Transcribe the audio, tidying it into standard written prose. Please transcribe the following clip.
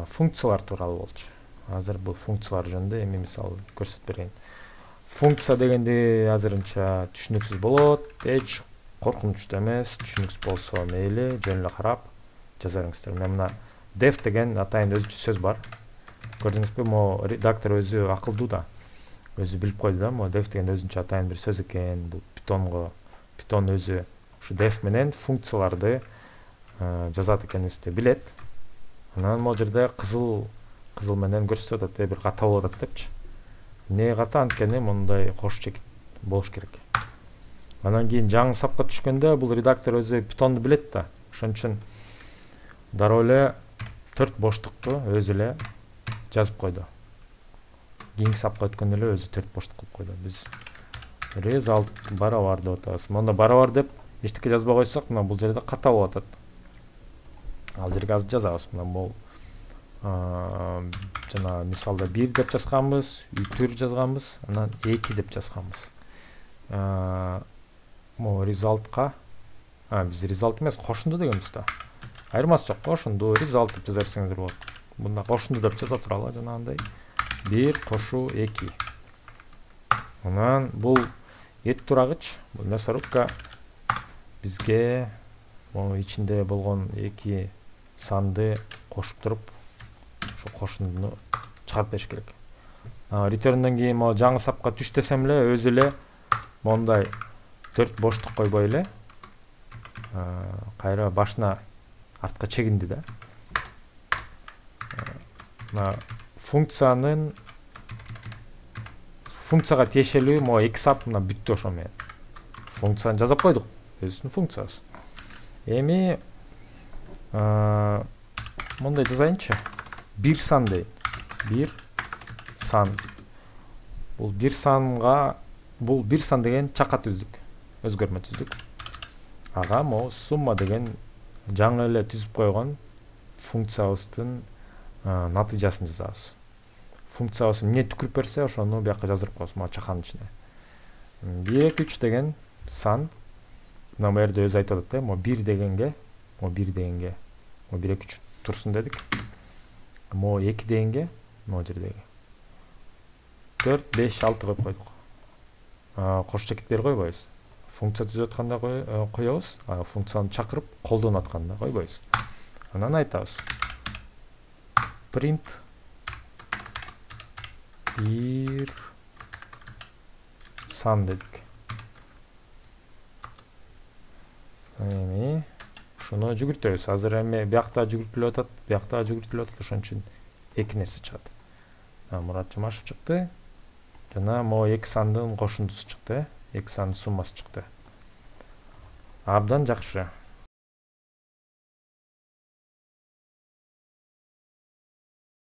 функциялар тууралуу болчу. Азыр бул функциялар жөнүндө эми мисалы көрсөтүп берейин. Функция дегенди азырынча түшүнүксүз болот. Эч коркунучтуу эмес. Түшүнүксүз болсо мейли жөн эле карап жаза бериңиздер. Мына def деген атайын өзүнчө сөз бар. Көрдүңүзбү? Могу редактор өзү акылдуу да. Өзү билип койду да. Могу def деген өзүнчө атайын бир сөз экен. Бул Python өзү ушу def менен функцияларды жазат экенибизди билет. Анан могу жерде кызыл менен көрсөтүп атат, бир ката болуп атат депчи. Не ката? Анткени мындай кош чекит болуш керек. Анан кийин жаңы сапка түшкөндө бул редактор өзү Python'ду билет да. Ошон үчүн дароо эле 4 боштукту өзү эле жазып койду. Кийинки сапка өткөндө эле өзү 4 боштук кылып койду. Биз result барабар деп атабыз. Монда барабар деп эчтеке жазбай койсок, мына бул жерде ката болуп атат. Ал жерге азыр жазабыз. Мына бул жана мисалда 1 деп жазганбыз, үтүр жазганбыз, анан 2 деп жазганбыз. Могу resultка биз result эмес, кошунду дегенбиз да. Айырмасы жок, кошунду result деп жаза берсеңиздер болот. Мында кошунду деп жаза туралы жанагындай 1 кошу 2. Анан бул эт турагыч, бул мясорубка бизге могу ичинде болгон 2 санды кошуп туруп ошо кошундуну чыгарып бериш керек. Return'дан кийин могу жаңы сапка түш десем эле өзү эле мондай 4 боштук койбой эле кайра башына артка чегинди да. Мына функцияга тиешелүү могу 2 сап мына бүттү ошо менен. Функцияны жазып койдук. Өзүнүн функциясы. Эми мындай жазайынчы. 1 сан дейт. 1 сан. Бул 1 сан деген чака түздүк. Өзгөрмө түздүк. Ага могу сумма деген жаңы эле түзүп койгон функциябыздын натыйжасын жазабыз. Функциябыз эмне түкүрүп берсе, ошону бияка жаздырып коебуз могу чаканын ичине. 1 3 деген сан. Мына бу жерде өзү айтып атат да, могу 1 дегенге, могу 1 2 3 турсун дедик. Могу 2 дегенге, могу жердеги 4 5 6 коюп койдук. Кош чекит берип койбойбуз. Функция түзүп атканда коебуз, функцияны чакырып колдонуп атканда койбойбуз. Анан айтабыз. Print 1 сан дедик. Эми ушуну жүгүртөбүз. Азыр эми биякта жүгүртүлүп атат, биякта жүгүртүлүп атат. Ошон үчүн 2 нерсе чыгат. Мурат Жумашев чыкты. Жана могу 2 сандын кошундусу чыкты. 2 сандын суммасы чыкты. Абдан жакшы.